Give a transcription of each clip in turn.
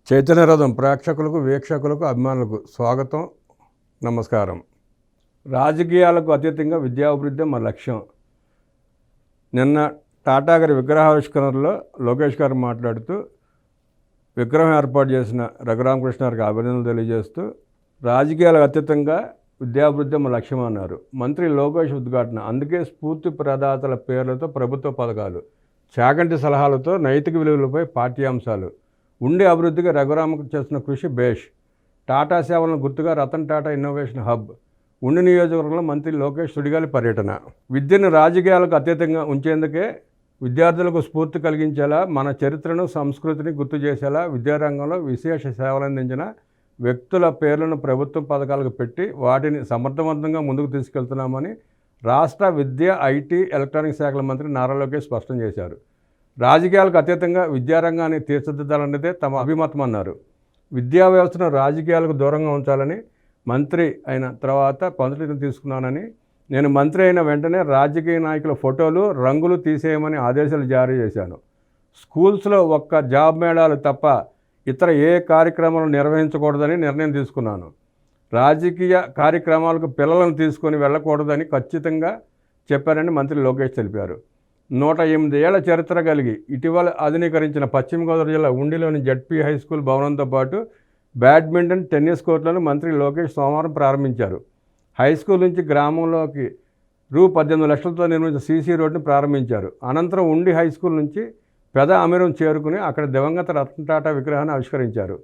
చైతన్యరథం ప్రేక్షకులకు, వీక్షకులకు, అభిమానులకు స్వాగతం, నమస్కారం. రాజకీయాలకు అతీతంగా విద్యాభివృద్ధి మా లక్ష్యం. నిన్న టాటా గారి విగ్రహావిష్కరణలో లోకేష్ గారు మాట్లాడుతూ విగ్రహం ఏర్పాటు చేసిన రఘురామకృష్ణ గారికి అభినందనలు తెలియజేస్తూ రాజకీయాలకు అతీతంగా విద్యాభివృద్ధి మా లక్ష్యం అన్నారు. మంత్రి లోకేష్ ఉద్ఘాటన. అందుకే స్ఫూర్తి ప్రదాతల పేర్లతో ప్రభుత్వ పథకాలు, చాగంటి సలహాలతో నైతిక విలువలపై పాఠ్యాంశాలు, ఉండి అభివృద్ధికి రఘురామకు చేస్తున్న కృషి బేష్, టాటా సేవలను గుర్తుగా రతన్ టాటా ఇన్నోవేషన్ హబ్, ఉండి నియోజకవర్గంలో మంత్రి లోకేష్ సుడిగాలి పర్యటన. విద్యను రాజకీయాలకు అతీతంగా ఉంచేందుకే విద్యార్థులకు స్ఫూర్తి కలిగించేలా, మన చరిత్రను, సంస్కృతిని గుర్తు చేసేలా విద్యారంగంలో విశేష సేవలందించిన వ్యక్తుల పేర్లను ప్రభుత్వ పథకాలకు పెట్టి వాటిని సమర్థవంతంగా ముందుకు తీసుకెళ్తున్నామని రాష్ట్ర విద్య, ఐటీ, ఎలక్ట్రానిక్ శాఖల మంత్రి నారా లోకేష్ స్పష్టం చేశారు. రాజకీయాలకు అతీతంగా విద్యారంగాన్ని తీర్చిదిద్దాలన్నదే తమ అభిమతం అన్నారు. విద్యా వ్యవస్థను రాజకీయాలకు దూరంగా ఉంచాలని మంత్రి అయిన తర్వాత పద్ధతిని తీసుకున్నానని, నేను మంత్రి అయిన వెంటనే రాజకీయ నాయకుల ఫోటోలు, రంగులు తీసేయమని ఆదేశాలు జారీ చేశాను. స్కూల్స్లో ఒక్క జాబ్ మేళాలు తప్ప ఇతర ఏ కార్యక్రమాలు నిర్వహించకూడదని నిర్ణయం తీసుకున్నాను. రాజకీయ కార్యక్రమాలకు పిల్లలను తీసుకొని వెళ్ళకూడదని ఖచ్చితంగా చెప్పారని మంత్రి లోకేష్ తెలిపారు. 108 ఏళ్ల చరిత్ర కలిగి ఇటీవల ఆధునీకరించిన పశ్చిమ గోదావరి జిల్లా ఉండిలోని జడ్పీ హై స్కూల్ భవనంతో పాటు బ్యాడ్మింటన్, టెన్నిస్ కోర్టులను మంత్రి లోకేష్ సోమవారం ప్రారంభించారు. హై స్కూల్ నుంచి గ్రామంలోకి రూ. 18 లక్షలతో నిర్మించిన సీసీ రోడ్డును ప్రారంభించారు. అనంతరం ఉండి హై స్కూల్ నుంచి పెద అమీరం చేరుకుని అక్కడ దివంగత రతన్ టాటా విగ్రహాన్ని ఆవిష్కరించారు.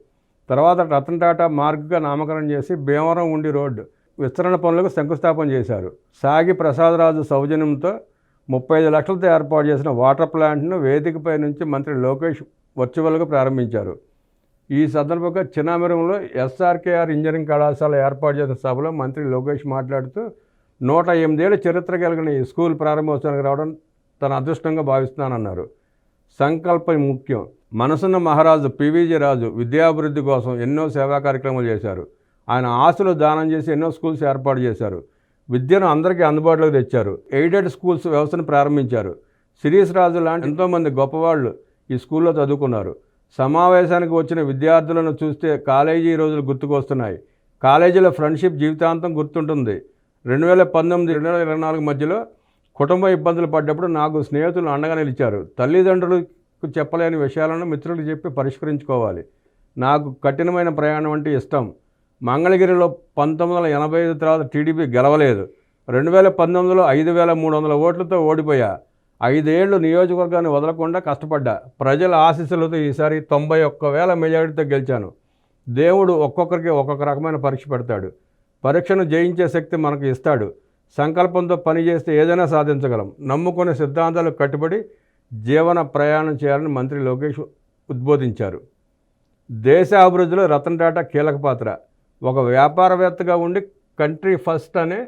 తర్వాత రతన్ టాటా మార్గ్గా నామకరణం చేసి భీమవరం ఉండి రోడ్డు విస్తరణ పనులకు శంకుస్థాపన చేశారు. సాగి ప్రసాదరాజు సౌజన్యంతో 35 లక్షలతో ఏర్పాటు చేసిన వాటర్ ప్లాంట్ను వేదికపై నుంచి మంత్రి లోకేష్ వర్చువల్గా ప్రారంభించారు. ఈ సందర్భంగా చిన్నామిరంలో ఎస్ఆర్కేఆర్ ఇంజనీరింగ్ కళాశాల ఏర్పాటు చేసిన సభలో మంత్రి లోకేష్ మాట్లాడుతూ 108 ఏళ్ల చరిత్ర కలిగిన ఈ స్కూల్ ప్రారంభోత్సవానికి రావడం తన అదృష్టంగా భావిస్తున్నానన్నారు. సంకల్పం ముఖ్యం. మనసున్న మహారాజు పివిజి రాజు విద్యాభివృద్ధి కోసం ఎన్నో సేవా కార్యక్రమాలు చేశారు. ఆయన ఆస్తులు దానం చేసి ఎన్నో స్కూల్స్ ఏర్పాటు చేశారు. విద్యను అందరికీ అందుబాటులోకి తెచ్చారు. ఎయిడెడ్ స్కూల్స్ వ్యవస్థను ప్రారంభించారు. శిరీష్ రాజు లాంటి ఎంతోమంది గొప్పవాళ్ళు ఈ స్కూల్లో చదువుకున్నారు. సమావేశానికి వచ్చిన విద్యార్థులను చూస్తే కాలేజీ రోజులు గుర్తుకొస్తున్నాయి. కాలేజీలో ఫ్రెండ్షిప్ జీవితాంతం గుర్తుంటుంది. 2019-2024 మధ్యలో కుటుంబ ఇబ్బందులు పడ్డప్పుడు నాకు స్నేహితులు అండగా నిలిచారు. తల్లిదండ్రులకు చెప్పలేని విషయాలను మిత్రులకు చెప్పి పరిష్కరించుకోవాలి. నాకు కఠినమైన ప్రయాణం అంటే ఇష్టం. మంగళగిరిలో 1985 తర్వాత టీడీపీ గెలవలేదు. 2019లో 5300 ఓట్లతో ఓడిపోయా. 5 ఏళ్లు నియోజకవర్గాన్ని వదలకుండా కష్టపడ్డా. ప్రజల ఆశీస్సులతో ఈసారి 91,000 మెజారిటీతో గెలిచాను. దేవుడు ఒక్కొక్కరికి ఒక్కొక్క రకమైన పరీక్ష పెడతాడు. పరీక్షను జయించే శక్తి మనకు ఇస్తాడు. సంకల్పంతో పనిచేస్తే ఏదైనా సాధించగలం. నమ్ముకునే సిద్ధాంతాలకు కట్టుబడి జీవన ప్రయాణం చేయాలని మంత్రి లోకేష్ ఉద్బోధించారు. దేశ అభివృద్ధిలో రతన్ టాటా కీలక పాత్ర. ఒక వ్యాపారవేత్తగా ఉండి కంట్రీ ఫస్ట్ అనే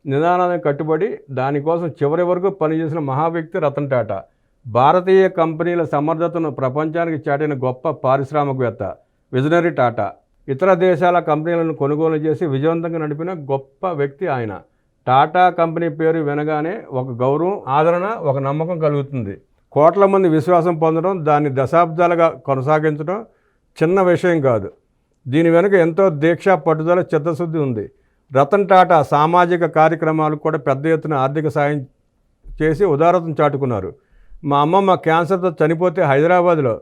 నిదానానికి కట్టుబడి దానికోసం చివరి వరకు పనిచేసిన మహావ్యక్తి రతన్ టాటా. భారతీయ కంపెనీల సమర్థతను ప్రపంచానికి చాటిన గొప్ప పారిశ్రామికవేత్త, విజనరీ టాటా. ఇతర దేశాల కంపెనీలను కొనుగోలు చేసి విజయవంతంగా నడిపిన గొప్ప వ్యక్తి ఆయన. టాటా కంపెనీ పేరు వినగానే ఒక గౌరవం, ఆదరణ, ఒక నమ్మకం కలుగుతుంది. కోట్ల మంది విశ్వాసం పొందడం, దాన్ని దశాబ్దాలుగా కొనసాగించడం చిన్న విషయం కాదు. దీని వెనుక ఎంతో దీక్ష, పట్టుదల, చిత్తశుద్ధి ఉంది. రతన్ టాటా సామాజిక కార్యక్రమాలకు కూడా పెద్ద ఎత్తున ఆర్థిక సాయం చేసి ఉదారతను చాటుకున్నారు. మా అమ్మమ్మ క్యాన్సర్తో చనిపోతే హైదరాబాద్లో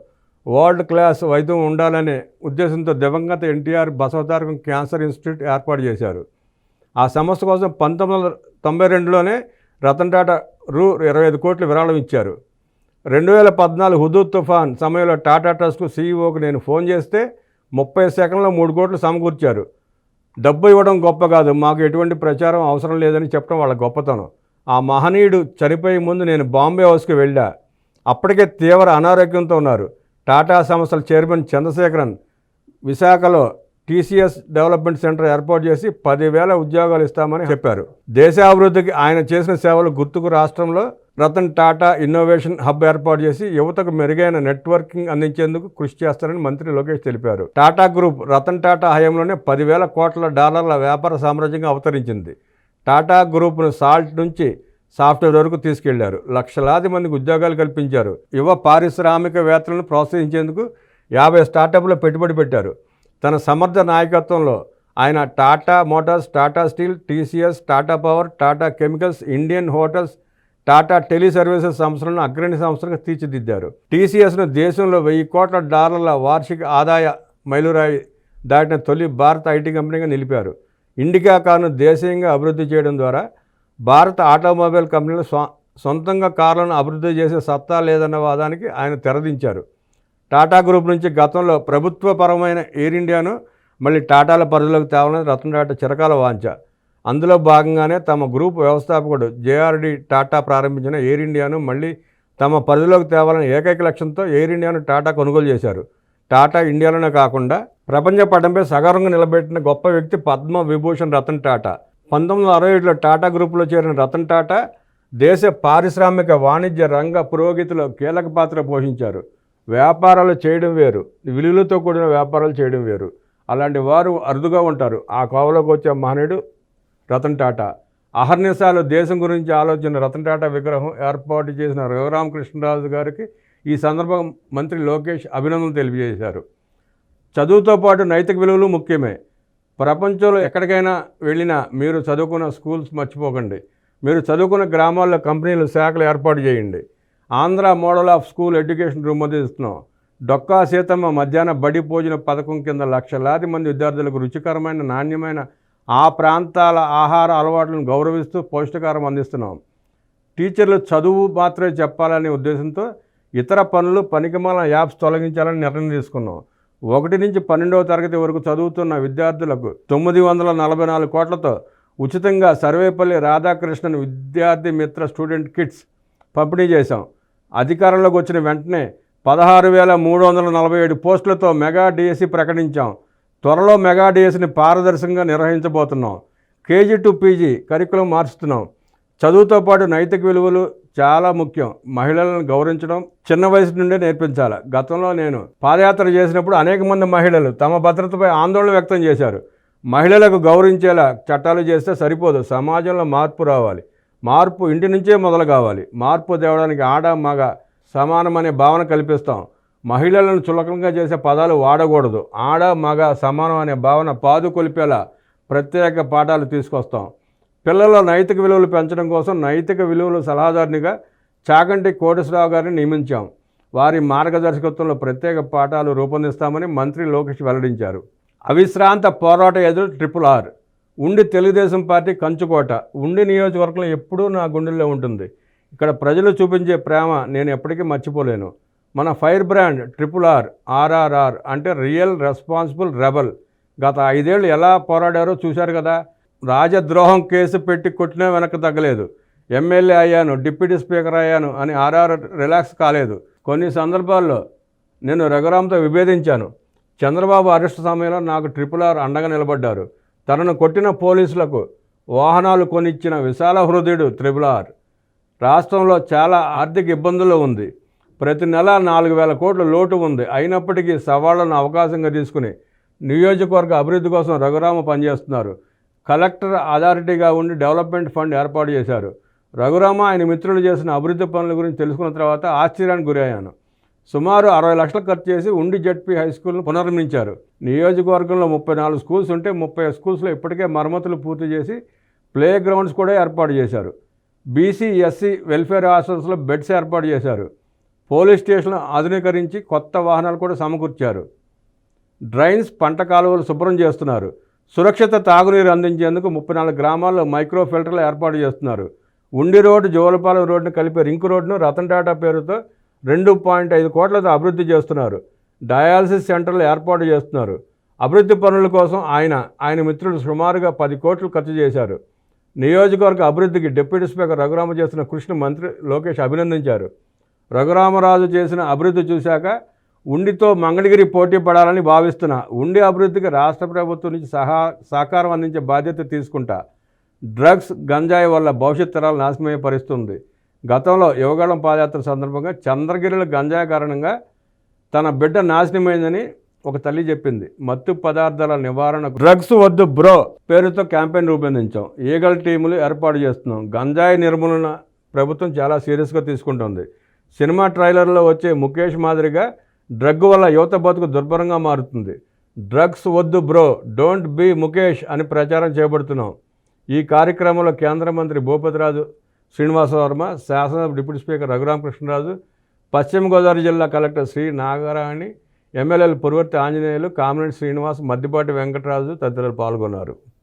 వరల్డ్ క్లాస్ వైద్యం ఉండాలనే ఉద్దేశంతో దివంగత ఎన్టీఆర్ బసవతారకం క్యాన్సర్ ఇన్స్టిట్యూట్ ఏర్పాటు చేశారు. ఆ సంస్థ కోసం 1992లోనే రతన్ టాటా రూ. 25 కోట్లు విరాళం ఇచ్చారు. 2014 హుదూద్ తుఫాన్ సమయంలో టాటా ట్రస్ట్కు సీఈఓకి నేను ఫోన్ చేస్తే 30 సెకండ్లో 3 కోట్లు సమకూర్చారు. డబ్బు ఇవ్వడం గొప్ప కాదు, మాకు ఎటువంటి ప్రచారం అవసరం లేదని చెప్పడం వాళ్ళ గొప్పతనం. ఆ మహనీయుడు చనిపోయే ముందు నేను బాంబే హౌస్కి వెళ్ళా. అప్పటికే తీవ్ర అనారోగ్యంతో ఉన్నారు. టాటా సంస్థల చైర్మన్ చంద్రశేఖరన్ విశాఖలో టీసీఎస్ డెవలప్మెంట్ సెంటర్ ఏర్పాటు చేసి 10,000 ఉద్యోగాలు ఇస్తామని చెప్పారు. దేశాభివృద్ధికి ఆయన చేసిన సేవలు గుర్తుకు రాష్ట్రంలో రతన్ టాటా ఇన్నోవేషన్ హబ్ ఏర్పాటు చేసి యువతకు మెరుగైన నెట్వర్కింగ్ అందించేందుకు కృషి చేస్తారని మంత్రి లోకేష్ తెలిపారు. టాటా గ్రూప్ రతన్ టాటా హయాంలోనే 10,000 కోట్ల డాలర్ల వ్యాపార సామ్రాజ్యంగా అవతరించింది. టాటా గ్రూప్ను సాల్ట్ నుంచి సాఫ్ట్వేర్ వరకు తీసుకెళ్లారు. లక్షలాది మందికి ఉద్యోగాలు కల్పించారు. యువ పారిశ్రామికవేత్తలను ప్రోత్సహించేందుకు 50 స్టార్టప్లో పెట్టుబడి పెట్టారు. తన సమర్థ నాయకత్వంలో ఆయన Tata Motors, Tata steel, TCS, Tata power, Tata chemicals, Indian hotels, Tata tele services సంస్థలను అగ్రణి సంస్థలుగా తీర్చిదిద్దారు. టీసీఎస్ను దేశంలో $1000 కోట్ల వార్షిక ఆదాయ మైలురాయి దాటిన తొలి భారత ఐటీ కంపెనీగా నిలిపారు. ఇండికా కార్ను దేశీయంగా అభివృద్ధి చేయడం ద్వారా భారత ఆటోమొబైల్ కంపెనీలు సొంతంగా కార్లను అభివృద్ధి చేసే సత్తా లేదన్న వాదానికి ఆయన తెరదించారు. టాటా గ్రూప్ నుంచి గతంలో ప్రభుత్వపరమైన ఎయిర్ ఇండియాను మళ్ళీ టాటాల పరిధిలోకి తేవాలని రతన్ టాటా చిరకాల వాంఛ. అందులో భాగంగానే తమ గ్రూప్ వ్యవస్థాపకుడు జేఆర్డి టాటా ప్రారంభించిన ఎయిర్ ఇండియాను మళ్ళీ తమ పరిధిలోకి తేవాలని ఏకైక లక్ష్యంతో ఎయిర్ ఇండియాను టాటా కొనుగోలు చేశారు. టాటా ఇండియాలోనే కాకుండా ప్రపంచ పటంపై సగర్వంగా నిలబెట్టిన గొప్ప వ్యక్తి పద్మ విభూషణ్ రతన్ టాటా. 1967లో టాటా గ్రూపులో చేరిన రతన్ టాటా దేశ పారిశ్రామిక వాణిజ్య రంగ పురోగతిలో కీలక పాత్ర పోషించారు. వ్యాపారాలు చేయడం వేరు, విలువలతో కూడిన వ్యాపారాలు చేయడం వేరు. అలాంటి వారు అరుదుగా ఉంటారు. ఆ కోవలోకి వచ్చే మహనీయుడు రతన్ టాటా. అహర్నిశాలు దేశం గురించి ఆలోచన రతన్ టాటా విగ్రహం ఏర్పాటు చేసిన రఘురామకృష్ణరాజు గారికి ఈ సందర్భంగా మంత్రి లోకేష్ అభినందనలు తెలియజేశారు. చదువుతో పాటు నైతిక విలువలు ముఖ్యమే. ప్రపంచంలో ఎక్కడికైనా వెళ్ళినా మీరు చదువుకున్న స్కూల్స్ మర్చిపోకండి. మీరు చదువుకున్న గ్రామాల్లో కంపెనీలు, శాఖలు ఏర్పాటు చేయండి. Andhra model of school education రూపొందిస్తున్నాం. డొక్కా సీతమ్మ మధ్యాహ్న బడి భోజన పథకం కింద లక్షలాది మంది విద్యార్థులకు రుచికరమైన, నాణ్యమైన ఆ ప్రాంతాల ఆహార అలవాట్లను గౌరవిస్తూ పౌష్టికాహారం అందిస్తున్నాం. టీచర్లు చదువు మాత్రమే చెప్పాలనే ఉద్దేశంతో ఇతర పనులు, పనికిమాలిన యాప్స్ తొలగించాలని నిర్ణయం తీసుకున్నాం. 1 నుంచి 12వ తరగతి వరకు చదువుతున్న విద్యార్థులకు 944 కోట్లతో ఉచితంగా సర్వేపల్లి రాధాకృష్ణన్ విద్యార్థి మిత్ర స్టూడెంట్ కిట్స్ పంపిణీ చేశాం. అధికారంలోకి వచ్చిన వెంటనే 16,347 పోస్టులతో మెగా డిఎస్సి ప్రకటించాం. త్వరలో మెగా డిఎస్సిని పారదర్శకంగా నిర్వహించబోతున్నాం. కేజీ టు పీజీ కరికులం మార్చుతున్నాం. చదువుతో పాటు నైతిక విలువలు చాలా ముఖ్యం. మహిళలను గౌరవించడం చిన్న వయసు నుండే నేర్పించాలి. గతంలో నేను పాదయాత్ర చేసినప్పుడు అనేక మంది మహిళలు తమ భద్రతపై ఆందోళన వ్యక్తం చేశారు. మహిళలకు గౌరవించేలా చట్టాలు చేస్తే సరిపోదు. సమాజంలో మార్పు రావాలి. మార్పు ఇంటి నుంచే మొదలు కావాలి. మార్పు తేవడానికి ఆడ మగ సమానమనే భావన కల్పిస్తాం. మహిళలను చులకనగా చేసే పదాలు వాడకూడదు. ఆడ మగ సమానం అనే భావన పాదుకొలిపేలా ప్రత్యేక పాఠాలు తీసుకొస్తాం. పిల్లల నైతిక విలువలు పెంచడం కోసం నైతిక విలువల సలహాదారునిగా చాగంటి కోటేశ్వరరావు గారిని నియమించాం. వారి మార్గదర్శకత్వంలో ప్రత్యేక పాఠాలు రూపొందిస్తామని మంత్రి లోకేష్ వెల్లడించారు. అవిశ్రాంత పోరాట ఎదురు RRR. ఉండి తెలుగుదేశం పార్టీ కంచుకోట. ఉండి నియోజకవర్గంలో ఎప్పుడూ నా గుండెల్లో ఉంటుంది. ఇక్కడ ప్రజలు చూపించే ప్రేమ నేను ఎప్పటికీ మర్చిపోలేను. మన ఫైర్ బ్రాండ్ RRR అంటే రియల్ రెస్పాన్సిబుల్ రెబల్. గత 5 ఏళ్ళు ఎలా పోరాడారో చూశారు కదా. రాజద్రోహం కేసు పెట్టి కొట్టినా వెనక్కి తగ్గలేదు. ఎమ్మెల్యే అయ్యాను, డిప్యూటీ స్పీకర్ అయ్యాను అని RRR రిలాక్స్ కాలేదు. కొన్ని సందర్భాల్లో నేను రఘురామ్తో విభేదించాను. చంద్రబాబు అరెస్టు సమయంలో నాకు RRR అండగా నిలబడ్డారు. తనను కొట్టిన పోలీసులకు వాహనాలు కొనిచ్చిన విశాల హృదయుడు RRR. రాష్ట్రంలో చాలా ఆర్థిక ఇబ్బందుల్లో ఉంది. ప్రతి నెల 4,000 కోట్ల లోటు ఉంది. అయినప్పటికీ సవాళ్లను అవకాశంగా తీసుకుని నియోజకవర్గ అభివృద్ధి కోసం రఘురామ పనిచేస్తున్నారు. కలెక్టర్ అథారిటీగా ఉండి డెవలప్మెంట్ ఫండ్ ఏర్పాటు చేశారు. రఘురామ ఆయన మిత్రులు చేసిన అభివృద్ధి పనుల గురించి తెలుసుకున్న తర్వాత ఆశ్చర్యానికి గురయ్యాను. సుమారు 60 లక్షలు ఖర్చు చేసి ఉండి జడ్పీ హై స్కూల్ను పునర్నిర్మించారు. నియోజకవర్గంలో 34 స్కూల్స్ ఉంటే 30 స్కూల్స్లో ఇప్పటికే మరమ్మతులు పూర్తి చేసి ప్లే గ్రౌండ్స్ కూడా ఏర్పాటు చేశారు. బీసీ, ఎస్సీ వెల్ఫేర్ హాస్టల్స్లో బెడ్స్ ఏర్పాటు చేశారు. పోలీస్ స్టేషన్లు ఆధునీకరించి కొత్త వాహనాలు కూడా సమకూర్చారు. డ్రైన్స్, పంట కాలువలు శుభ్రం చేస్తున్నారు. సురక్షిత తాగునీరు అందించేందుకు 34 గ్రామాల్లో మైక్రో ఫిల్టర్లు ఏర్పాటు చేస్తున్నారు. ఉండి రోడ్డు, జోలపాలెం రోడ్డును కలిపే రింక్ రోడ్డును రతన్ టాటా పేరుతో 2.5 కోట్లతో అభివృద్ధి చేస్తున్నారు. డయాలసిస్ సెంటర్లు ఏర్పాటు చేస్తున్నారు. అభివృద్ధి పనుల కోసం ఆయన మిత్రులు సుమారుగా 10 కోట్లు ఖర్చు చేశారు. నియోజకవర్గ అభివృద్ధికి డిప్యూటీ స్పీకర్ రఘురామ చేసిన కృషిని మంత్రి లోకేష్ అభినందించారు. రఘురామరాజు చేసిన అభివృద్ధి చూశాక ఉండితో మంగళగిరి పోటీ పడాలని భావిస్తున్నా. ఉండి అభివృద్ధికి రాష్ట్ర ప్రభుత్వం నుంచి సహకారం అందించే బాధ్యత తీసుకుంటా. డ్రగ్స్, గంజాయి వల్ల భవిష్యత్ తరాలు నాశనమయ్యే పరిస్థితుంది. గతంలో యువగళం పాదయాత్ర సందర్భంగా చంద్రగిరిలో గంజాయి కారణంగా తన బిడ్డ నాశనమైందని ఒక తల్లి చెప్పింది. మత్తు పదార్థాల నివారణకు డ్రగ్స్ వద్దు బ్రో పేరుతో క్యాంపెయిన్ రూపొందించాం. ఈగల్ టీములు ఏర్పాటు చేస్తున్నాం. గంజాయి నిర్మూలన ప్రభుత్వం చాలా సీరియస్గా తీసుకుంటుంది. సినిమా ట్రైలర్లో వచ్చే ముఖేష్ మాదిరిగా డ్రగ్ వల్ల యువత బతుకు దుర్భరంగా మారుతుంది. డ్రగ్స్ వద్దు బ్రో, డోంట్ బీ ముఖేష్ అని ప్రచారం చేపడుతున్నాం. ఈ కార్యక్రమంలో కేంద్ర మంత్రి భూపతిరాజు శ్రీనివాసవర్మ, శాసనసభ డిప్యూటీ స్పీకర్ రఘురామకృష్ణరాజు, పశ్చిమ గోదావరి జిల్లా కలెక్టర్ శ్రీ నాగరాణి, ఎమ్మెల్యేలు పురువర్తి ఆంజనేయులు, కామినేని శ్రీనివాస్, మద్దిపాటి వెంకటరాజు తదితరులు పాల్గొన్నారు.